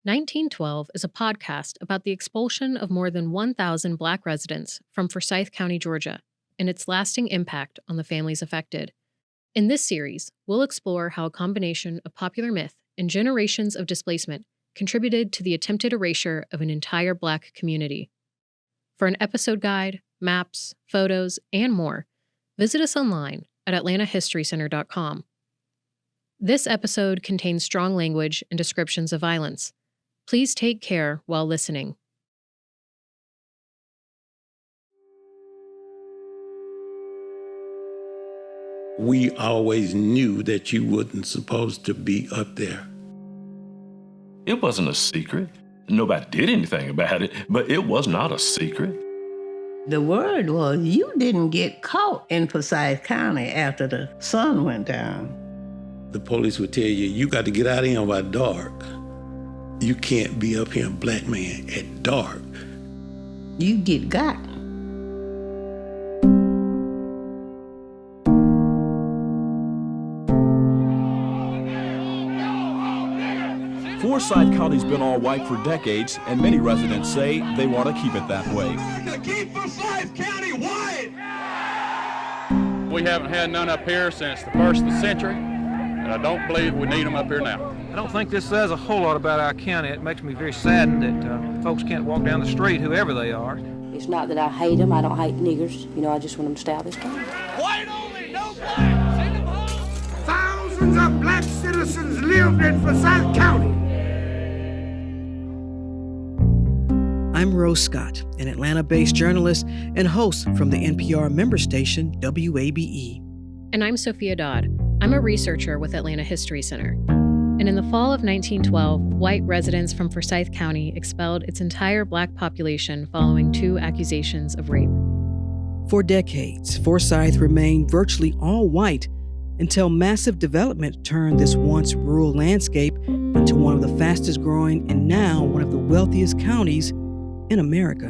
1912 is a podcast about the expulsion of more than 1,000 Black residents from Forsyth County, Georgia, and its lasting impact on the families affected. In this series, we'll explore how a combination of popular myth and generations of displacement contributed to the attempted erasure of an entire Black community. For an episode guide, maps, photos, and more, visit us online at atlantahistorycenter.com. This episode contains strong language and descriptions of violence. Please take care while listening. We always knew that you wasn't supposed to be up there. It wasn't a secret. Nobody did anything about it, but it was not a secret. The word was you didn't get caught in Forsyth County after the sun went down. The police would tell you, you got to get out of here by dark. You can't be up here, Black man, at dark. You get got. Forsyth County's been all white for decades, and many residents say they want to keep it that way. To keep Forsyth County white! We haven't had none up here since the first of the century, and I don't believe we need them up here now. I don't think this says a whole lot about our county. It makes me very saddened that folks can't walk down the street, whoever they are. It's not that I hate them. I don't hate niggers. I just want them to stay out of this county. White only, no black. Send them home. Thousands of Black citizens lived in Forsyth County. I'm Rose Scott, an Atlanta-based journalist and host from the NPR member station WABE. And I'm Sophia Dodd. I'm a researcher with Atlanta History Center. And in the fall of 1912, white residents from Forsyth County expelled its entire Black population following 2 accusations of rape. For decades, Forsyth remained virtually all white until massive development turned this once rural landscape into one of the fastest growing and now one of the wealthiest counties in America.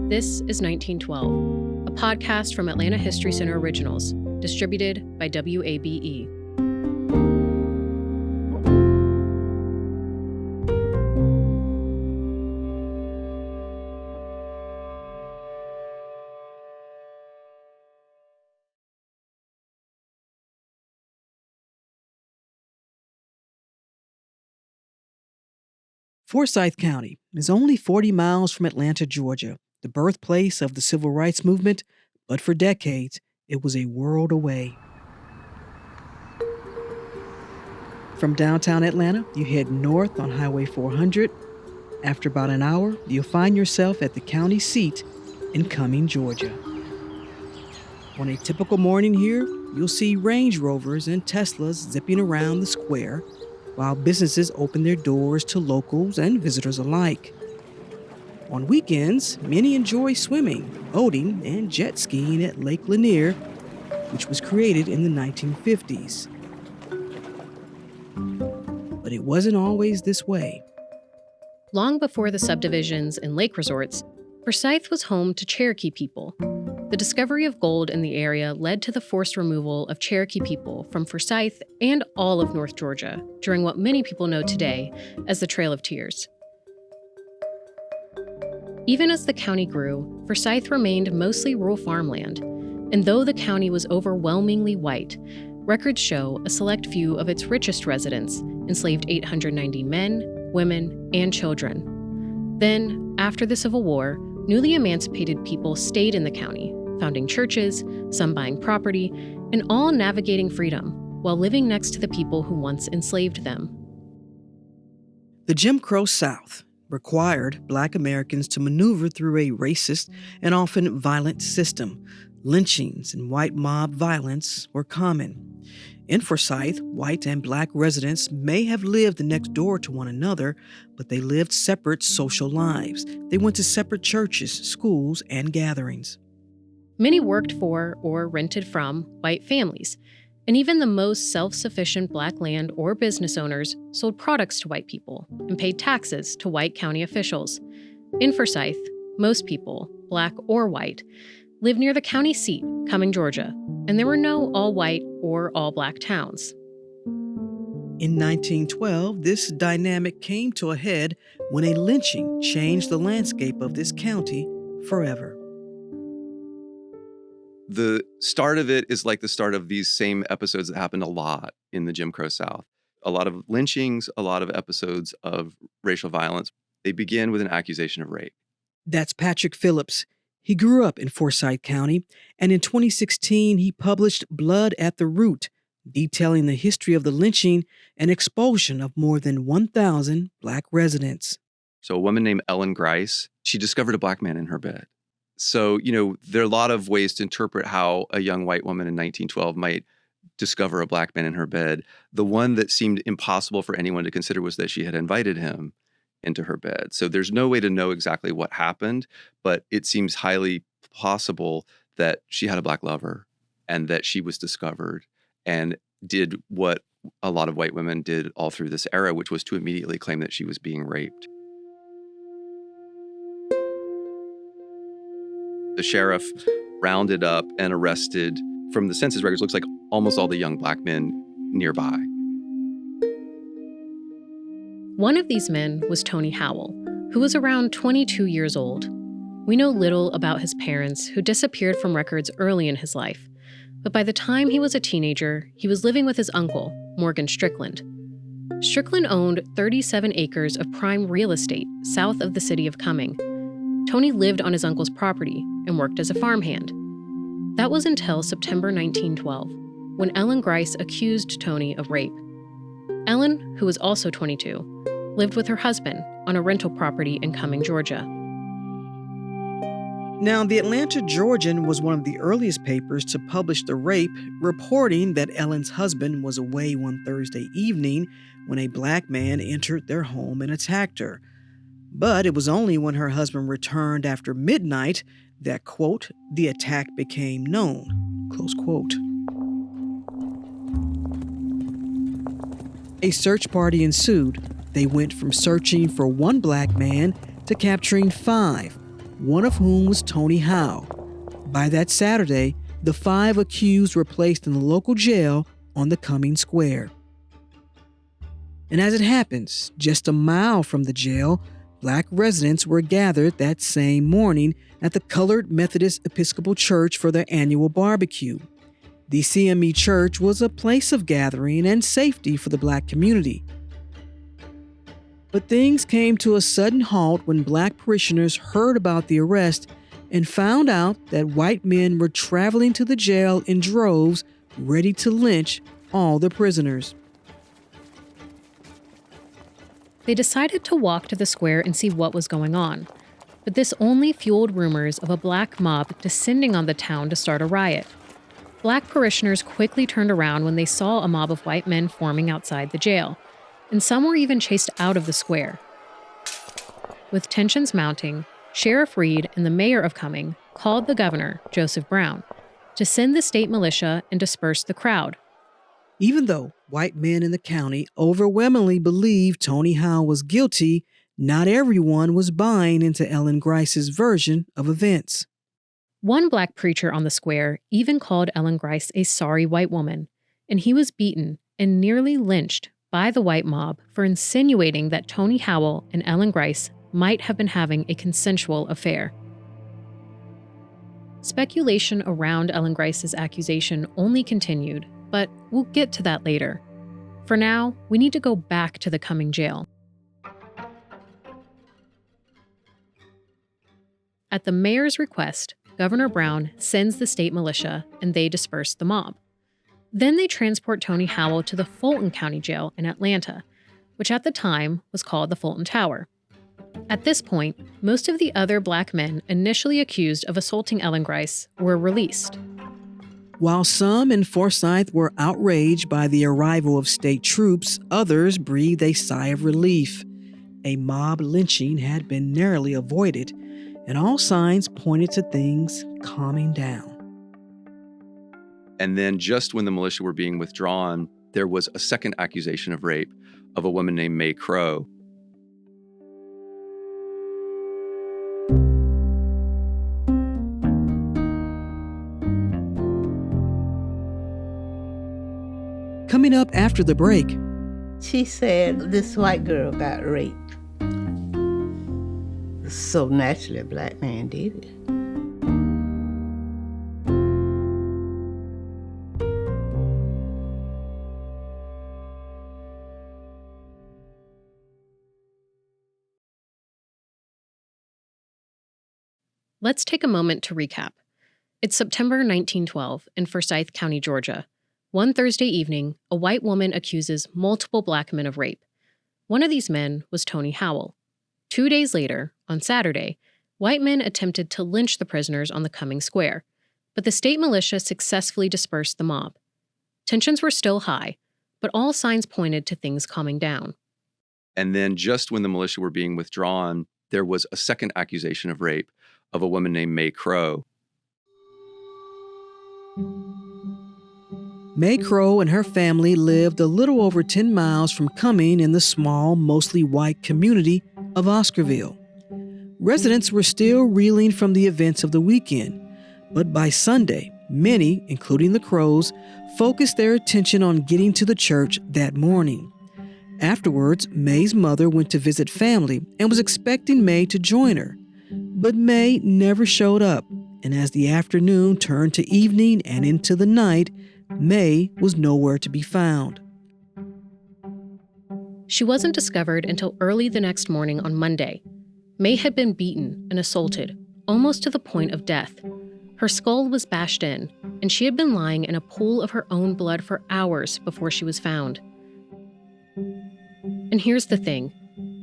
This is 1912, a podcast from Atlanta History Center Originals, distributed by WABE. Forsyth County is only 40 miles from Atlanta, Georgia, the birthplace of the civil rights movement, but for decades, it was a world away. From downtown Atlanta, you head north on Highway 400. After about an hour, you'll find yourself at the county seat in Cumming, Georgia. On a typical morning here, you'll see Range Rovers and Teslas zipping around the square, while businesses open their doors to locals and visitors alike. On weekends, many enjoy swimming, boating, and jet skiing at Lake Lanier, which was created in the 1950s. But it wasn't always this way. Long before the subdivisions and lake resorts, Forsyth was home to Cherokee people. The discovery of gold in the area led to the forced removal of Cherokee people from Forsyth and all of North Georgia during what many people know today as the Trail of Tears. Even as the county grew, Forsyth remained mostly rural farmland, and though the county was overwhelmingly white, records show a select few of its richest residents enslaved 890 men, women, and children. Then, after the Civil War, newly emancipated people stayed in the county, founding churches, some buying property, and all navigating freedom while living next to the people who once enslaved them. The Jim Crow South required Black Americans to maneuver through a racist and often violent system. Lynchings and white mob violence were common. In Forsyth, white and Black residents may have lived next door to one another, but they lived separate social lives. They went to separate churches, schools, and gatherings. Many worked for or rented from white families, and even the most self-sufficient Black land or business owners sold products to white people and paid taxes to white county officials. In Forsyth, most people, Black or white, lived near the county seat, Cumming, Georgia, and there were no all-white or all-Black towns. In 1912, this dynamic came to a head when a lynching changed the landscape of this county forever. The start of it is like the start of these same episodes that happened a lot in the Jim Crow South. A lot of lynchings, a lot of episodes of racial violence. They begin with an accusation of rape. That's Patrick Phillips. He grew up in Forsyth County, and in 2016, he published Blood at the Root, detailing the history of the lynching and expulsion of more than 1,000 Black residents. So a woman named Ellen Grice, she discovered a Black man in her bed. So, there are a lot of ways to interpret how a young white woman in 1912 might discover a Black man in her bed. The one that seemed impossible for anyone to consider was that she had invited him into her bed. So there's no way to know exactly what happened, but it seems highly possible that she had a Black lover and that she was discovered and did what a lot of white women did all through this era, which was to immediately claim that she was being raped. The sheriff rounded up and arrested, from the census records, looks like almost all the young Black men nearby. One of these men was Tony Howell, who was around 22 years old. We know little about his parents, who disappeared from records early in his life. But by the time he was a teenager, he was living with his uncle, Morgan Strickland. Strickland owned 37 acres of prime real estate south of the city of Cumming. Tony lived on his uncle's property and worked as a farmhand. That was until September 1912, when Ellen Grice accused Tony of rape. Ellen, who was also 22, lived with her husband on a rental property in Cumming, Georgia. Now, the Atlanta Georgian was one of the earliest papers to publish the rape, reporting that Ellen's husband was away one Thursday evening when a Black man entered their home and attacked her. But it was only when her husband returned after midnight that, quote, the attack became known, close quote. A search party ensued. They went from searching for one Black man to capturing 5, one of whom was Tony Howell. By that Saturday, the 5 accused were placed in the local jail on the Cumming Square. And as it happens, just a mile from the jail, Black residents were gathered that same morning at the Colored Methodist Episcopal Church for their annual barbecue. The CME Church was a place of gathering and safety for the Black community. But things came to a sudden halt when Black parishioners heard about the arrest and found out that white men were traveling to the jail in droves, ready to lynch all the prisoners. They decided to walk to the square and see what was going on. But this only fueled rumors of a Black mob descending on the town to start a riot. Black parishioners quickly turned around when they saw a mob of white men forming outside the jail, and some were even chased out of the square. With tensions mounting, Sheriff Reed and the mayor of Cumming called the governor, Joseph Brown, to send the state militia and disperse the crowd. Even though white men in the county overwhelmingly believed Tony Howell was guilty, not everyone was buying into Ellen Grice's version of events. One Black preacher on the square even called Ellen Grice a sorry white woman, and he was beaten and nearly lynched by the white mob for insinuating that Tony Howell and Ellen Grice might have been having a consensual affair. Speculation around Ellen Grice's accusation only continued, but we'll get to that later. For now, we need to go back to the Cumming jail. At the mayor's request, Governor Brown sends the state militia and they disperse the mob. Then they transport Tony Howell to the Fulton County Jail in Atlanta, which at the time was called the Fulton Tower. At this point, most of the other Black men initially accused of assaulting Ellen Grice were released. While some in Forsyth were outraged by the arrival of state troops, others breathed a sigh of relief. A mob lynching had been narrowly avoided, and all signs pointed to things calming down. And then just when the militia were being withdrawn, there was a second accusation of rape of a woman named May Crow. Coming up after the break, She said this white girl got raped. So naturally, a black man did it. Let's take a moment to recap. It's September 1912 in Forsyth County, Georgia. One Thursday evening, a white woman accuses multiple black men of rape. One of these men was Tony Howell. 2 days later, on Saturday, white men attempted to lynch the prisoners on the Cumming Square, but the state militia successfully dispersed the mob. Tensions were still high, but all signs pointed to things calming down. And then just when the militia were being withdrawn, there was a second accusation of rape of a woman named May Crow. May Crow and her family lived a little over 10 miles from Cumming in the small, mostly white community of Oscarville. Residents were still reeling from the events of the weekend, but by Sunday, many, including the Crows, focused their attention on getting to the church that morning. Afterwards, May's mother went to visit family and was expecting May to join her. But May never showed up, and as the afternoon turned to evening and into the night, May was nowhere to be found. She wasn't discovered until early the next morning on Monday. May had been beaten and assaulted, almost to the point of death. Her skull was bashed in, and she had been lying in a pool of her own blood for hours before she was found. And here's the thing.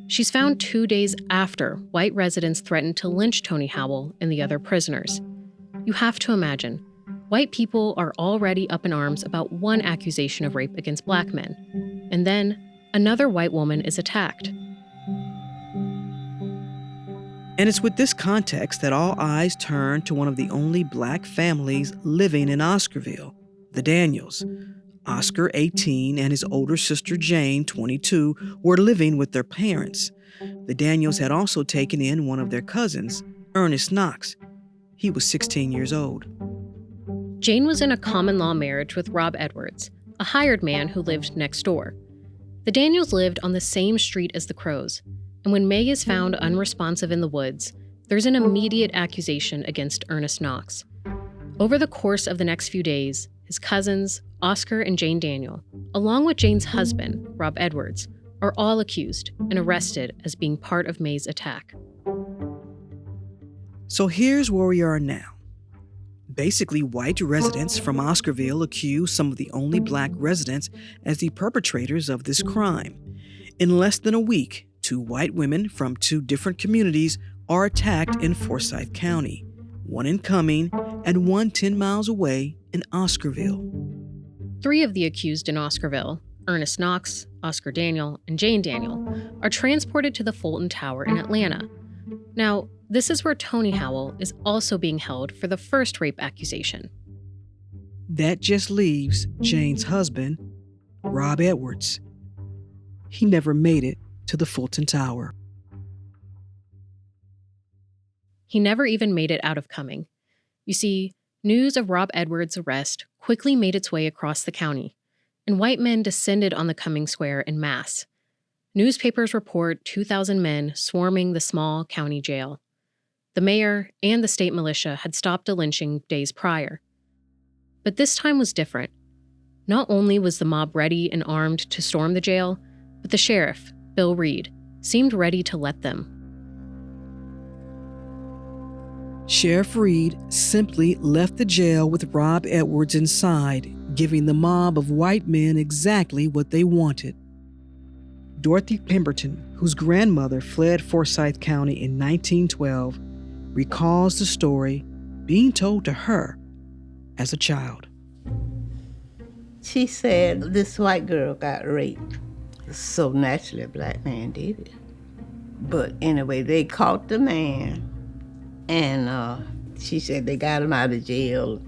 She's found 2 days after white residents threatened to lynch Tony Howell and the other prisoners. You have to imagine, white people are already up in arms about one accusation of rape against black men. And then, another white woman is attacked. And it's with this context that all eyes turn to one of the only black families living in Oscarville, the Daniels. Oscar, 18, and his older sister Jane, 22, were living with their parents. The Daniels had also taken in one of their cousins, Ernest Knox. He was 16 years old. Jane was in a common-law marriage with Rob Edwards, a hired man who lived next door. The Daniels lived on the same street as the Crows, and when May is found unresponsive in the woods, there's an immediate accusation against Ernest Knox. Over the course of the next few days, his cousins, Oscar and Jane Daniel, along with Jane's husband, Rob Edwards, are all accused and arrested as being part of May's attack. So here's where we are now. Basically, white residents from Oscarville accuse some of the only black residents as the perpetrators of this crime. In less than a week, 2 white women from 2 different communities are attacked in Forsyth County, one in Cumming and one 10 miles away in Oscarville. 3 of the accused in Oscarville, Ernest Knox, Oscar Daniel, and Jane Daniel, are transported to the Fulton Tower in Atlanta. Now, this is where Tony Howell is also being held for the first rape accusation. That just leaves Jane's husband, Rob Edwards. He never made it to the Fulton Tower. He never even made it out of Cumming. You see, news of Rob Edwards' arrest quickly made its way across the county, and white men descended on the Cumming Square en masse. Newspapers report 2,000 men swarming the small county jail. The mayor and the state militia had stopped a lynching days prior. But this time was different. Not only was the mob ready and armed to storm the jail, but the sheriff, Bill Reed, seemed ready to let them. Sheriff Reed simply left the jail with Rob Edwards inside, giving the mob of white men exactly what they wanted. Dorothy Pemberton, whose grandmother fled Forsyth County in 1912, recalls the story being told to her as a child. She said this white girl got raped. So naturally, a black man did it. But anyway, they caught the man, and she said they got him out of jail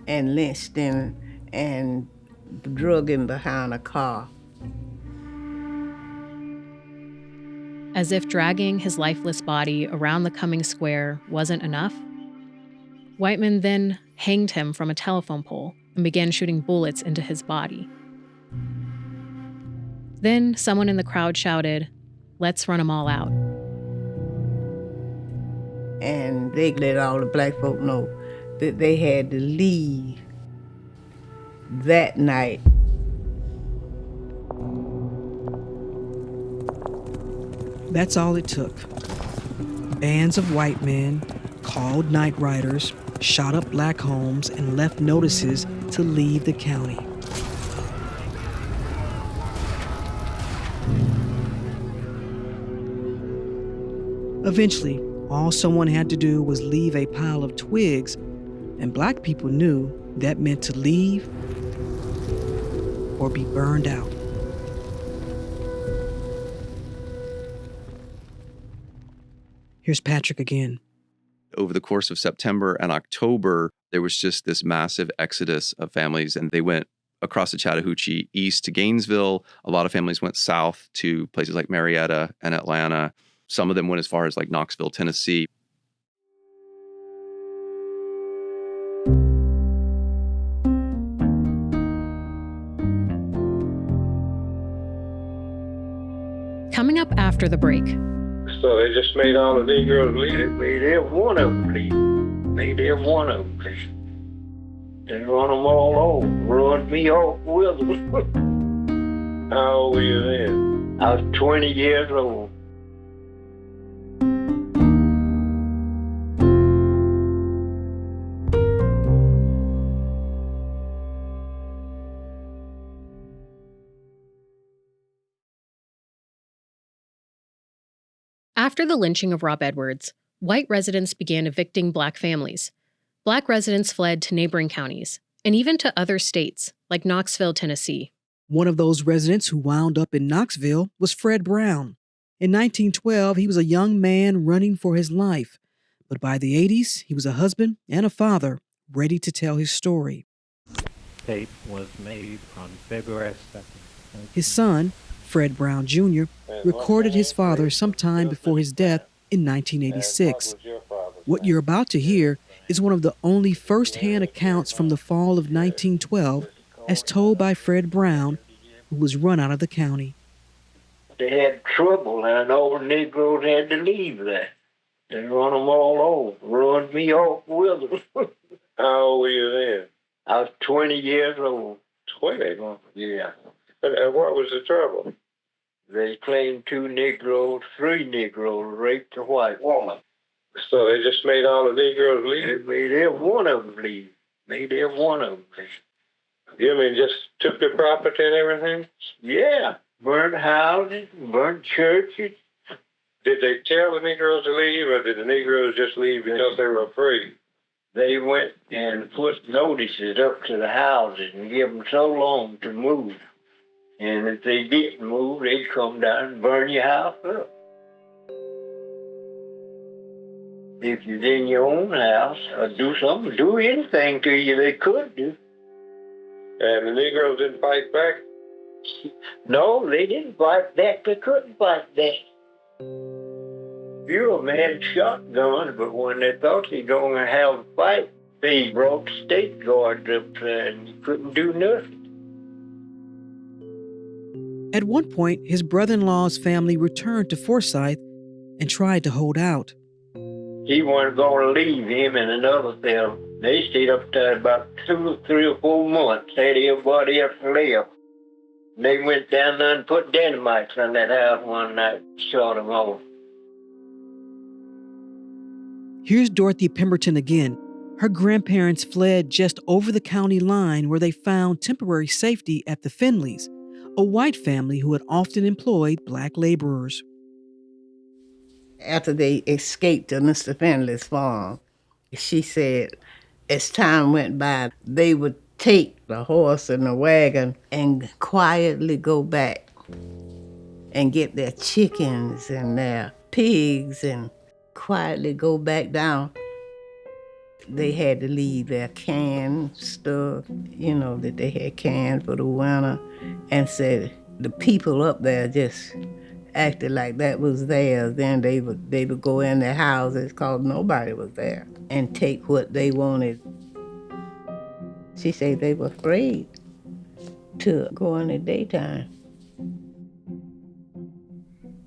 and lynched him and drug him behind a car. As if dragging his lifeless body around the Cumming Square wasn't enough, white men then hanged him from a telephone pole and began shooting bullets into his body. Then someone in the crowd shouted, "Let's run them all out." And they let all the black folk know that they had to leave that night. That's all it took. Bands of white men, called night riders, shot up black homes and left notices to leave the county. Eventually, all someone had to do was leave a pile of twigs, and black people knew that meant to leave or be burned out. Here's Patrick again. Over the course of September and October, there was just this massive exodus of families, and they went across the Chattahoochee east to Gainesville. A lot of families went south to places like Marietta and Atlanta. Some of them went as far as like Knoxville, Tennessee. Coming up after the break. So they just made all the Negroes leave. They made every one of them leave. Made every one of them leave. They run them all over. Ruined me off with them. How old were you then? I was 20 years old. After the lynching of Rob Edwards, white residents began evicting black families. Black residents fled to neighboring counties, and even to other states, like Knoxville, Tennessee. One of those residents who wound up in Knoxville was Fred Brown. In 1912, he was a young man running for his life. But by the 80s, he was a husband and a father, ready to tell his story. Tape was made on February 2nd. His son, Fred Brown Jr., recorded his father sometime before his death in 1986. What you're about to hear is one of the only first-hand accounts from the fall of 1912, as told by Fred Brown, who was run out of the county. They had trouble, and all the Negroes had to leave there. They run them all over. Ruined me off with them. How old were you then? I was 20 years old. 20? Yeah. And what was the trouble? They claimed 3 Negroes raped a white woman. So they just made all the Negroes leave? They made every one of them leave. Made every one of them leave. You mean just took their property and everything? Yeah. Burned houses, burned churches. Did they tell the Negroes to leave, or did the Negroes just leave because they were afraid? They went and put notices up to the houses and give them so long to move. And if they didn't move, they'd come down and burn your house up. If you're in your own house, or do anything to you they could do. And the Negroes didn't fight back? No, they didn't fight back. They couldn't fight back. Few of them had shotguns, but when they thought they were going to have a fight, they brought the state guards up there and you couldn't do nothing. At one point, his brother-in-law's family returned to Forsyth and tried to hold out. He wasn't going to leave, him and another fellow. They stayed up there about 2, 3, or 4 months. Had everybody else left. They went down there and put dynamite on that house one night, shot them off. Here's Dorothy Pemberton again. Her grandparents fled just over the county line where they found temporary safety at the Finleys, a white family who had often employed black laborers. After they escaped to Mr. Finley's farm, she said as time went by, they would take the horse and the wagon and quietly go back and get their chickens and their pigs and quietly go back down. They had to leave their canned stuff, that they had canned for the winter, and said the people up there just acted like that was theirs. Then they would go in their houses because nobody was there and take what they wanted. She said they were afraid to go in the daytime.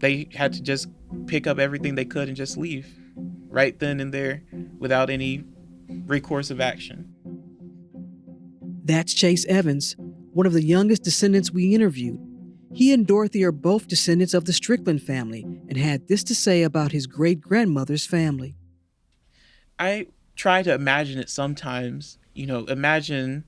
they had to just pick up everything they could and just leave right then and there without any recourse of action. That's Chase Evans, one of the youngest descendants we interviewed. He and Dorothy are both descendants of the Strickland family and had this to say about his great-grandmother's family. I try to imagine it sometimes. Imagine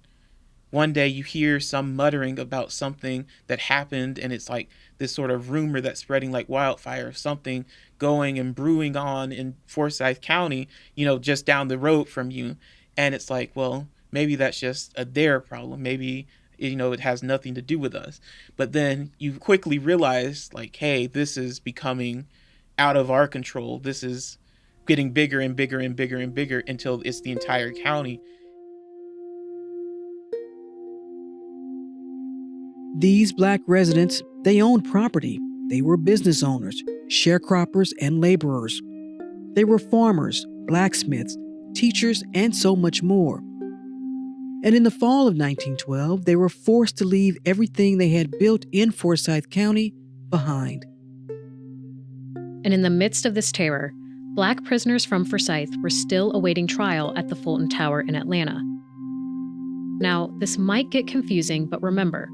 one day you hear some muttering about something that happened, and it's like this sort of rumor that's spreading like wildfire, something going and brewing on in Forsyth County, just down the road from you. And it's like, well, maybe that's just their problem. Maybe, it has nothing to do with us. But then you quickly realize, like, hey, this is becoming out of our control. This is getting bigger and bigger and bigger and bigger until it's the entire county. These Black residents, they owned property. They were business owners, sharecroppers, and laborers. They were farmers, blacksmiths, teachers, and so much more. And in the fall of 1912, they were forced to leave everything they had built in Forsyth County behind. And in the midst of this terror, Black prisoners from Forsyth were still awaiting trial at the Fulton Tower in Atlanta. Now, this might get confusing, but remember,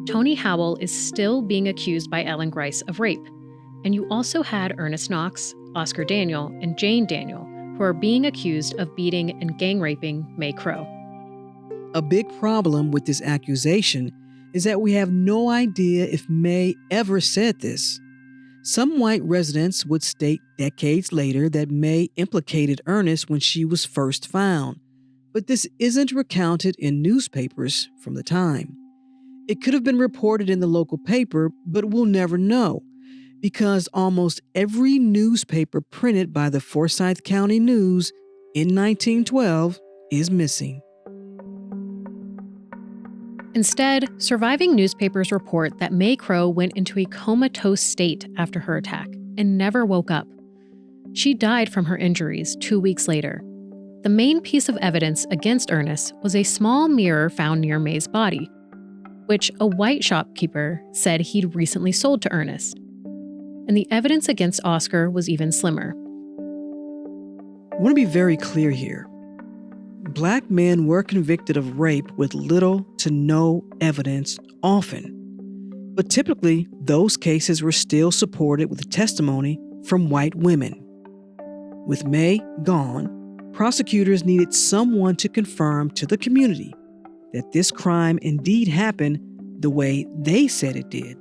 Tony Howell is still being accused by Ellen Grice of rape. And you also had Ernest Knox, Oscar Daniel, and Jane Daniel, who are being accused of beating and gang raping May Crow. A big problem with this accusation is that we have no idea if May ever said this. Some white residents would state decades later that May implicated Ernest when she was first found, but this isn't recounted in newspapers from the time. It could have been reported in the local paper, but we'll never know, because almost every newspaper printed by the Forsyth County News in 1912 is missing. Instead, surviving newspapers report that May Crow went into a comatose state after her attack and never woke up. She died from her injuries 2 weeks later. The main piece of evidence against Ernest was a small mirror found near May's body, which a white shopkeeper said he'd recently sold to Ernest. And the evidence against Oscar was even slimmer. I want to be very clear here. Black men were convicted of rape with little to no evidence often. But typically, those cases were still supported with testimony from white women. With May gone, prosecutors needed someone to confirm to the community that this crime indeed happened the way they said it did.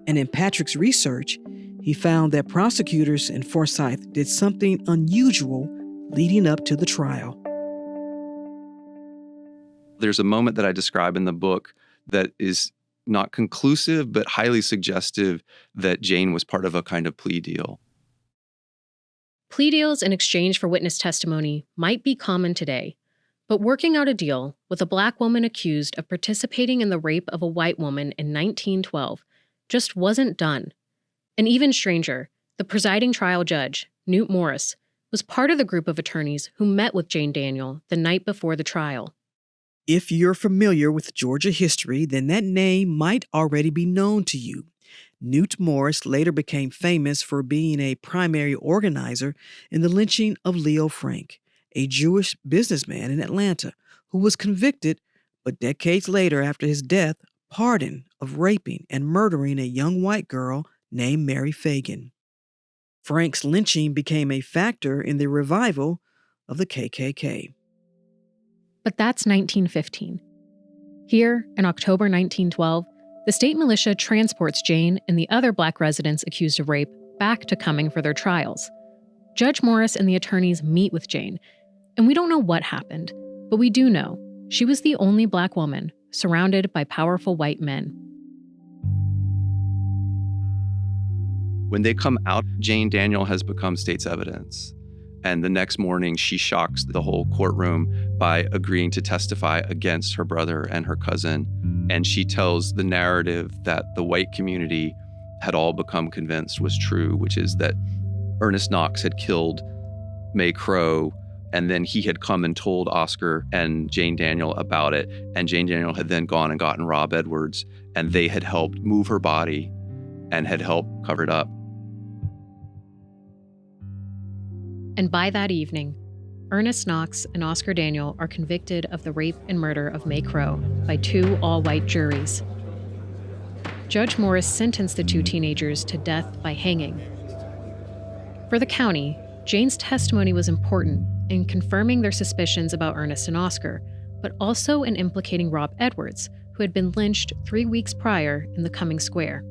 And in Patrick's research, he found that prosecutors in Forsyth did something unusual leading up to the trial. There's a moment that I describe in the book that is not conclusive, but highly suggestive that Jane was part of a kind of plea deal. Plea deals in exchange for witness testimony might be common today, but working out a deal with a Black woman accused of participating in the rape of a white woman in 1912 just wasn't done. And even stranger, the presiding trial judge, Newt Morris, was part of the group of attorneys who met with Jane Daniel the night before the trial. If you're familiar with Georgia history, then that name might already be known to you. Newt Morris later became famous for being a primary organizer in the lynching of Leo Frank, a Jewish businessman in Atlanta who was convicted, but decades later after his death, pardoned of raping and murdering a young white girl named Mary Fagan. Frank's lynching became a factor in the revival of the KKK. But that's 1915. Here, in October 1912, the state militia transports Jane and the other Black residents accused of rape back to Cumming for their trials. Judge Morris and the attorneys meet with Jane, and we don't know what happened, but we do know she was the only Black woman surrounded by powerful white men. When they come out, Jane Daniel has become state's evidence. And the next morning, she shocks the whole courtroom by agreeing to testify against her brother and her cousin. And she tells the narrative that the white community had all become convinced was true, which is that Ernest Knox had killed May Crow, and then he had come and told Oscar and Jane Daniel about it. And Jane Daniel had then gone and gotten Rob Edwards, and they had helped move her body and had helped cover it up. And by that evening, Ernest Knox and Oscar Daniel are convicted of the rape and murder of May Crow by 2 all-white juries. Judge Morris sentenced the 2 teenagers to death by hanging. For the county, Jane's testimony was important in confirming their suspicions about Ernest and Oscar, but also in implicating Rob Edwards, who had been lynched 3 weeks prior in the Cumming Square.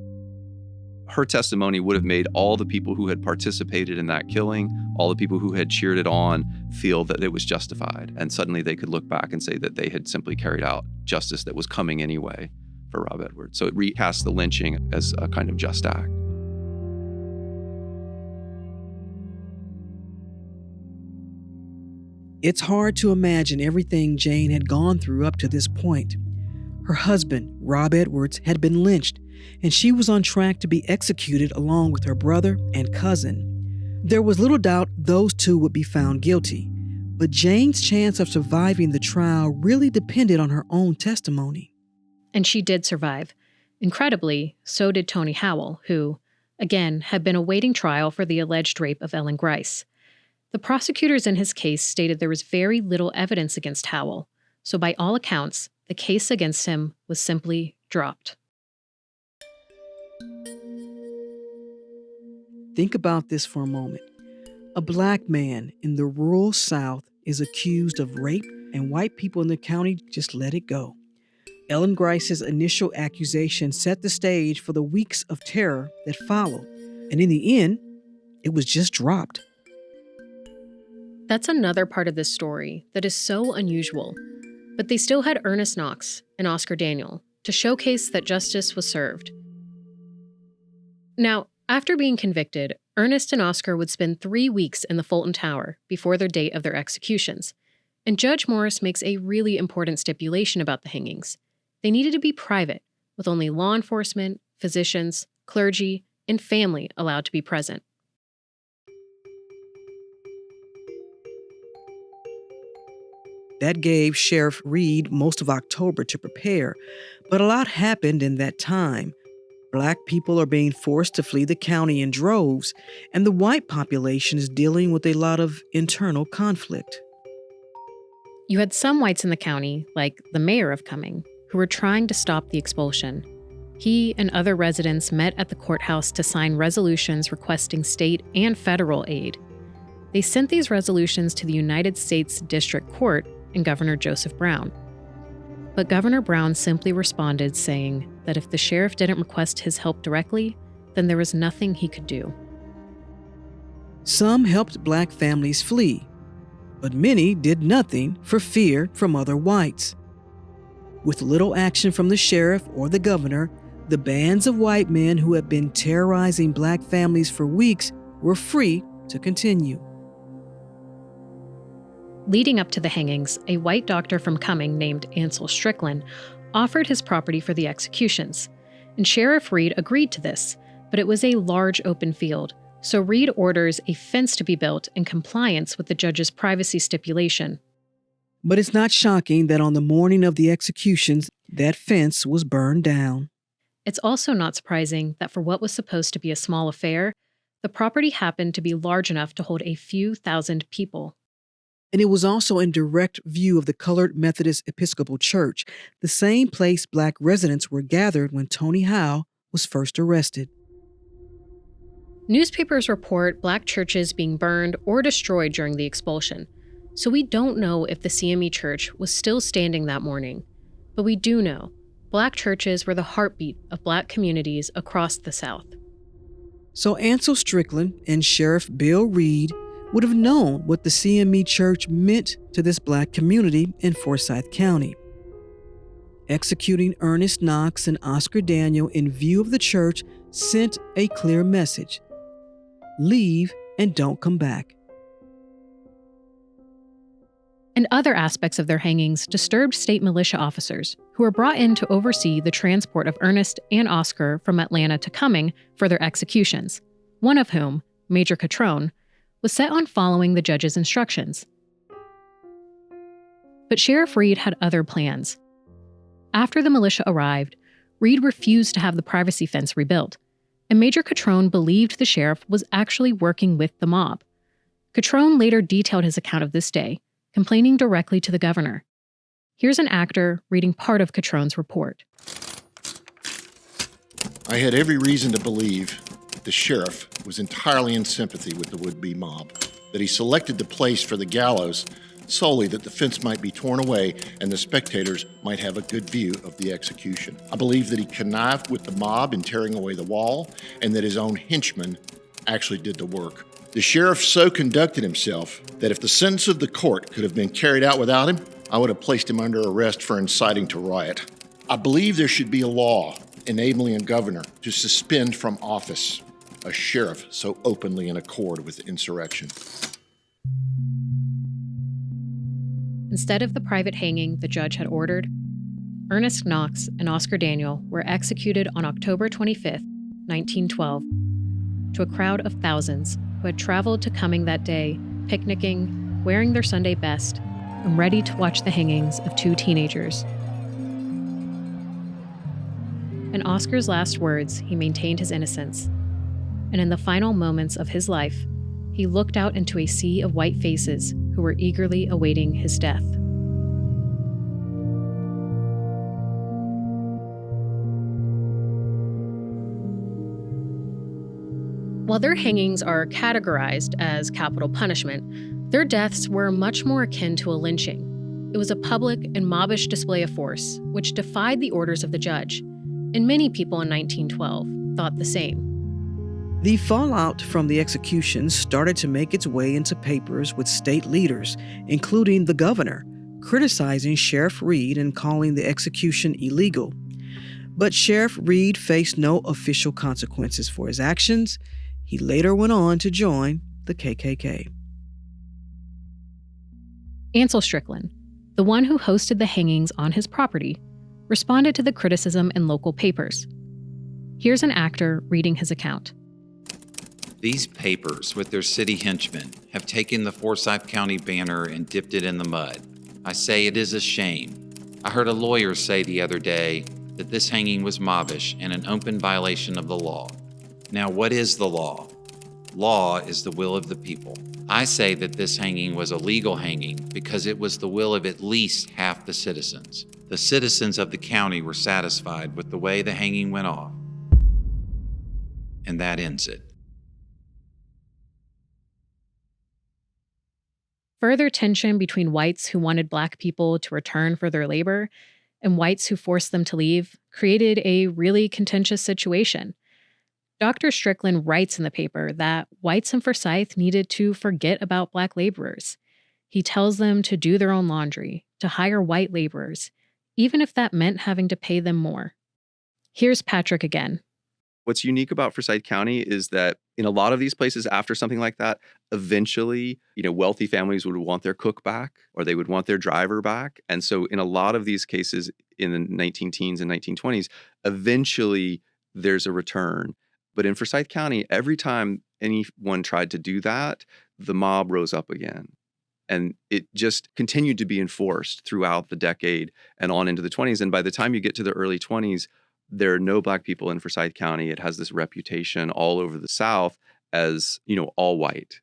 Her testimony would have made all the people who had participated in that killing, all the people who had cheered it on, feel that it was justified. And suddenly they could look back and say that they had simply carried out justice that was coming anyway for Rob Edwards. So it recast the lynching as a kind of just act. It's hard to imagine everything Jane had gone through up to this point. Her husband, Rob Edwards, had been lynched, and she was on track to be executed along with her brother and cousin. There was little doubt those 2 would be found guilty, but Jane's chance of surviving the trial really depended on her own testimony. And she did survive. Incredibly, so did Tony Howell, who, again, had been awaiting trial for the alleged rape of Ellen Grice. The prosecutors in his case stated there was very little evidence against Howell, so by all accounts, the case against him was simply dropped. Think about this for a moment. A black man in the rural South is accused of rape, and white people in the county just let it go. Ellen Grice's initial accusation set the stage for the weeks of terror that followed, and in the end, it was just dropped. That's another part of this story that is so unusual, but they still had Ernest Knox and Oscar Daniel to showcase that justice was served. Now, after being convicted, Ernest and Oscar would spend 3 weeks in the Fulton Tower before their date of their executions, and Judge Morris makes a really important stipulation about the hangings. They needed to be private, with only law enforcement, physicians, clergy, and family allowed to be present. That gave Sheriff Reed most of October to prepare, but a lot happened in that time. Black people are being forced to flee the county in droves, and the white population is dealing with a lot of internal conflict. You had some whites in the county, like the mayor of Cumming, who were trying to stop the expulsion. He and other residents met at the courthouse to sign resolutions requesting state and federal aid. They sent these resolutions to the United States District Court and Governor Joseph Brown. But Governor Brown simply responded saying that if the sheriff didn't request his help directly, then there was nothing he could do. Some helped black families flee, but many did nothing for fear from other whites. With little action from the sheriff or the governor, the bands of white men who had been terrorizing black families for weeks were free to continue. Leading up to the hangings, a white doctor from Cumming named Ansel Strickland offered his property for the executions, and Sheriff Reed agreed to this, but it was a large open field, so Reed orders a fence to be built in compliance with the judge's privacy stipulation. But it's not shocking that on the morning of the executions, that fence was burned down. It's also not surprising that for what was supposed to be a small affair, the property happened to be large enough to hold a few thousand people. And it was also in direct view of the Colored Methodist Episcopal Church, the same place black residents were gathered when Tony Howe was first arrested. Newspapers report black churches being burned or destroyed during the expulsion, so we don't know if the CME church was still standing that morning. But we do know black churches were the heartbeat of black communities across the South. So Ansel Strickland and Sheriff Bill Reed would have known what the CME church meant to this black community in Forsyth County. Executing Ernest Knox and Oscar Daniel in view of the church sent a clear message: leave and don't come back. And other aspects of their hangings disturbed state militia officers who were brought in to oversee the transport of Ernest and Oscar from Atlanta to Cumming for their executions, one of whom, Major Catrone, was set on following the judge's instructions. But Sheriff Reed had other plans. After the militia arrived, Reed refused to have the privacy fence rebuilt, and Major Catrone believed the sheriff was actually working with the mob. Catrone later detailed his account of this day, complaining directly to the governor. Here's an actor reading part of Catrone's report. I had every reason to believe that the sheriff was entirely in sympathy with the would-be mob, that he selected the place for the gallows solely that the fence might be torn away and the spectators might have a good view of the execution. I believe that he connived with the mob in tearing away the wall and that his own henchmen actually did the work. The sheriff so conducted himself that if the sentence of the court could have been carried out without him, I would have placed him under arrest for inciting to riot. I believe there should be a law enabling a governor to suspend from office a sheriff so openly in accord with insurrection. Instead of the private hanging the judge had ordered, Ernest Knox and Oscar Daniel were executed on October 25, 1912, to a crowd of thousands who had traveled to Cumming that day, picnicking, wearing their Sunday best, and ready to watch the hangings of two teenagers. In Oscar's last words, he maintained his innocence, and in the final moments of his life, he looked out into a sea of white faces who were eagerly awaiting his death. While their hangings are categorized as capital punishment, their deaths were much more akin to a lynching. It was a public and mobbish display of force, which defied the orders of the judge, and many people in 1912 thought the same. The fallout from the executions started to make its way into papers with state leaders, including the governor, criticizing Sheriff Reed and calling the execution illegal. But Sheriff Reed faced no official consequences for his actions. He later went on to join the KKK. Ansel Strickland, the one who hosted the hangings on his property, responded to the criticism in local papers. Here's an actor reading his account. These papers, with their city henchmen, have taken the Forsyth County banner and dipped it in the mud. I say it is a shame. I heard a lawyer say the other day that this hanging was mobbish and an open violation of the law. Now, what is the law? Law is the will of the people. I say that this hanging was a legal hanging because it was the will of at least half the citizens. The citizens of the county were satisfied with the way the hanging went off. And that ends it. Further tension between whites who wanted Black people to return for their labor and whites who forced them to leave created a really contentious situation. Dr. Strickland writes in the paper that whites in Forsyth needed to forget about Black laborers. He tells them to do their own laundry, to hire white laborers, even if that meant having to pay them more. Here's Patrick again. What's unique about Forsyth County is that in a lot of these places, after something like that, eventually, wealthy families would want their cook back or they would want their driver back. And so in a lot of these cases in the 19-teens and 1920s, eventually there's a return. But in Forsyth County, every time anyone tried to do that, the mob rose up again. And it just continued to be enforced throughout the decade and on into the 20s. And by the time you get to the early 20s, there are no Black people in Forsyth County. It has this reputation all over the South as, all white,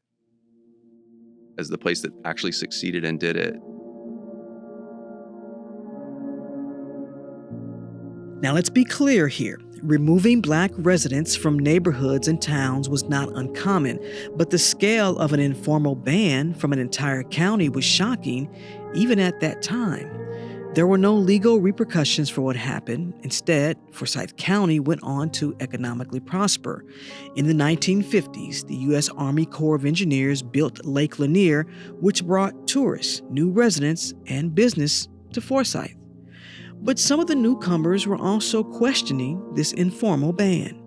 as the place that actually succeeded and did it. Now let's be clear here. Removing Black residents from neighborhoods and towns was not uncommon, but the scale of an informal ban from an entire county was shocking, even at that time. There were no legal repercussions for what happened. Instead, Forsyth County went on to economically prosper. In the 1950s, the U.S. Army Corps of Engineers built Lake Lanier, which brought tourists, new residents, and business to Forsyth. But some of the newcomers were also questioning this informal ban.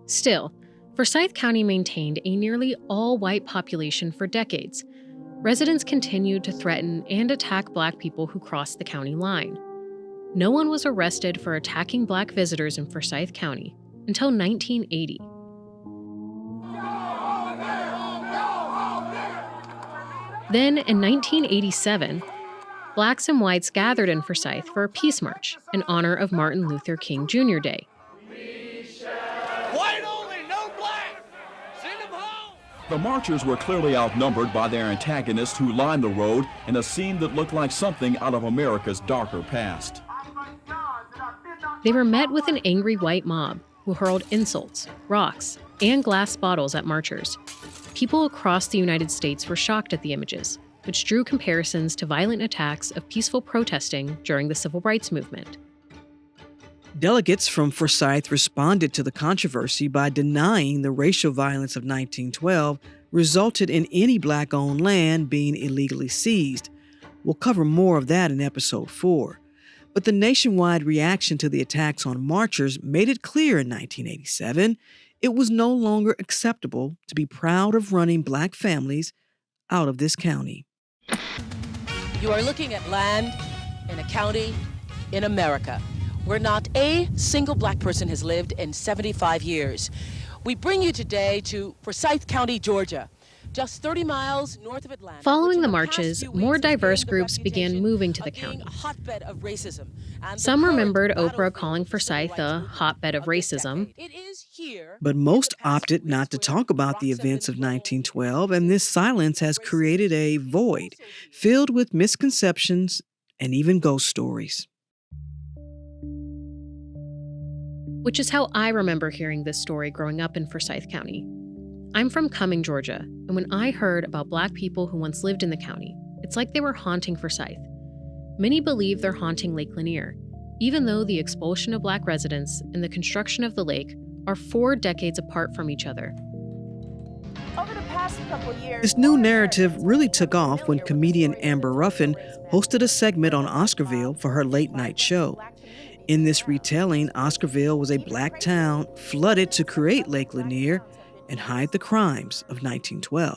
Still, Forsyth County maintained a nearly all-white population for decades. Residents continued to threaten and attack Black people who crossed the county line. No one was arrested for attacking Black visitors in Forsyth County until 1980. Then, in 1987, Blacks and whites gathered in Forsyth for a peace march in honor of Martin Luther King Jr. Day. White The marchers were clearly outnumbered by their antagonists who lined the road in a scene that looked like something out of America's darker past. They were met with an angry white mob who hurled insults, rocks, and glass bottles at marchers. People across the United States were shocked at the images, which drew comparisons to violent attacks of peaceful protesting during the Civil Rights Movement. Delegates from Forsyth responded to the controversy by denying the racial violence of 1912 resulted in any Black-owned land being illegally seized. We'll cover more of that in Episode 4. But the nationwide reaction to the attacks on marchers made it clear in 1987 it was no longer acceptable to be proud of running Black families out of this county. You are looking at land in a county in America where not a single Black person has lived in 75 years. We bring you today to Forsyth County, Georgia, just 30 miles north of Atlanta. Following the marches, more diverse groups began moving to the county. Hotbed of racism. Some remembered Oprah calling Forsyth a hotbed of racism. But most opted not to talk about the events of 1912, and this silence has created a void filled with misconceptions and even ghost stories. Which is how I remember hearing this story growing up in Forsyth County. I'm from Cumming, Georgia, and when I heard about Black people who once lived in the county, it's like they were haunting Forsyth. Many believe they're haunting Lake Lanier, even though the expulsion of Black residents and the construction of the lake are 4 decades apart from each other. Over the past couple years, this new narrative really took off when comedian Amber Ruffin hosted a segment on Oscarville for her late-night show. In this retelling, Oscarville was a Black town flooded to create Lake Lanier and hide the crimes of 1912.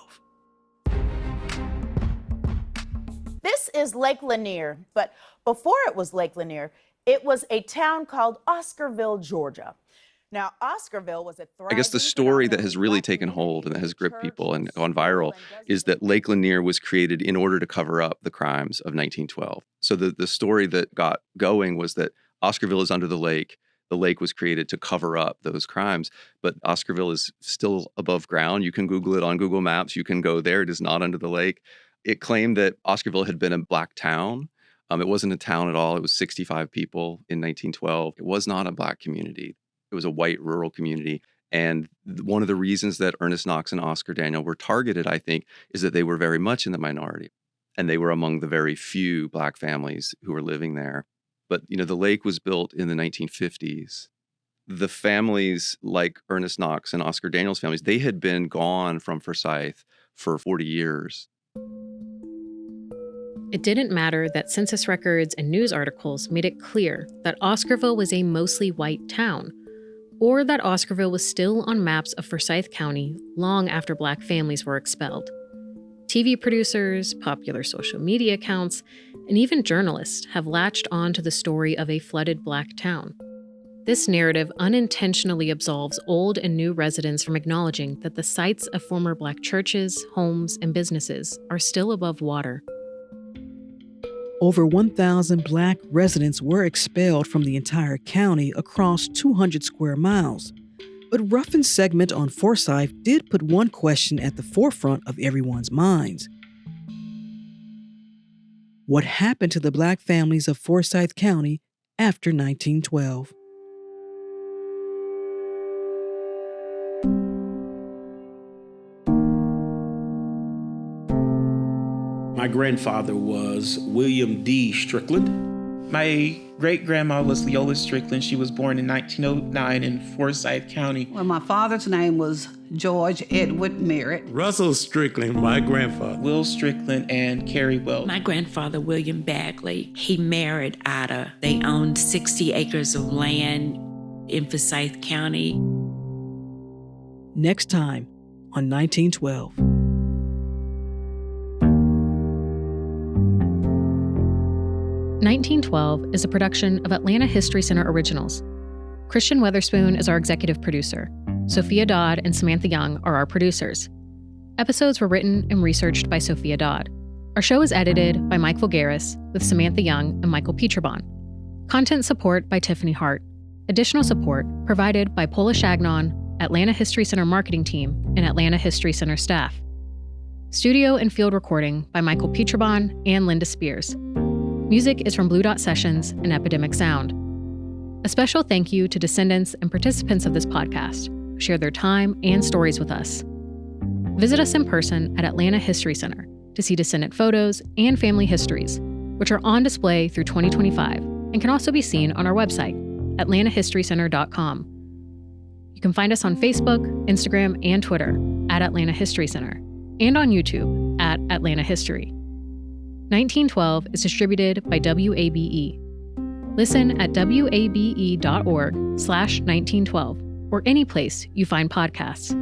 This is Lake Lanier, but before it was Lake Lanier, it was a town called Oscarville, Georgia. Now, Oscarville was a thriving... I guess the story that has really taken hold and that has gripped people and gone viral is that Lake Lanier was created in order to cover up the crimes of 1912. So the story that got going was that Oscarville is under the lake. The lake was created to cover up those crimes, but Oscarville is still above ground. You can Google it on Google Maps. You can go there. It is not under the lake. It claimed that Oscarville had been a Black town. It wasn't a town at all. It was 65 people in 1912. It was not a Black community. It was a white rural community. And one of the reasons that Ernest Knox and Oscar Daniel were targeted, I think, is that they were very much in the minority. And they were among the very few Black families who were living there. But, the lake was built in the 1950s. The families like Ernest Knox and Oscar Daniel's families, they had been gone from Forsyth for 40 years. It didn't matter that census records and news articles made it clear that Oscarville was a mostly white town, or that Oscarville was still on maps of Forsyth County long after Black families were expelled. TV producers, popular social media accounts, and even journalists have latched on to the story of a flooded Black town. This narrative unintentionally absolves old and new residents from acknowledging that the sites of former Black churches, homes, and businesses are still above water. Over 1,000 Black residents were expelled from the entire county across 200 square miles. But Ruffin's segment on Forsyth did put one question at the forefront of everyone's minds. What happened to the Black families of Forsyth County after 1912? My grandfather was William D. Strickland. My great-grandma was Leola Strickland. She was born in 1909 in Forsyth County. Well, my father's name was George Edward Merritt. Russell Strickland, my grandfather. Will Strickland and Carrie Wells. My grandfather, William Bagley, he married Ida. They owned 60 acres of land in Forsyth County. Next time on 1912. "1912" is a production of Atlanta History Center Originals. Christian Weatherspoon is our executive producer. Sophia Dodd and Samantha Young are our producers. Episodes were written and researched by Sophia Dodd. Our show is edited by Mike Voulgaris with Samantha Young and Michael Peterbon. Content support by Tiffany Hart. Additional support provided by Paula Shagnon, Atlanta History Center marketing team, and Atlanta History Center staff. Studio and field recording by Michael Pietrabon and Linda Spears. Music is from Blue Dot Sessions and Epidemic Sound. A special thank you to descendants and participants of this podcast who shared their time and stories with us. Visit us in person at Atlanta History Center to see descendant photos and family histories, which are on display through 2025 and can also be seen on our website, atlantahistorycenter.com. You can find us on Facebook, Instagram, and Twitter at Atlanta History Center, and on YouTube at Atlanta History. 1912 is distributed by WABE. Listen at wabe.org/1912 or any place you find podcasts.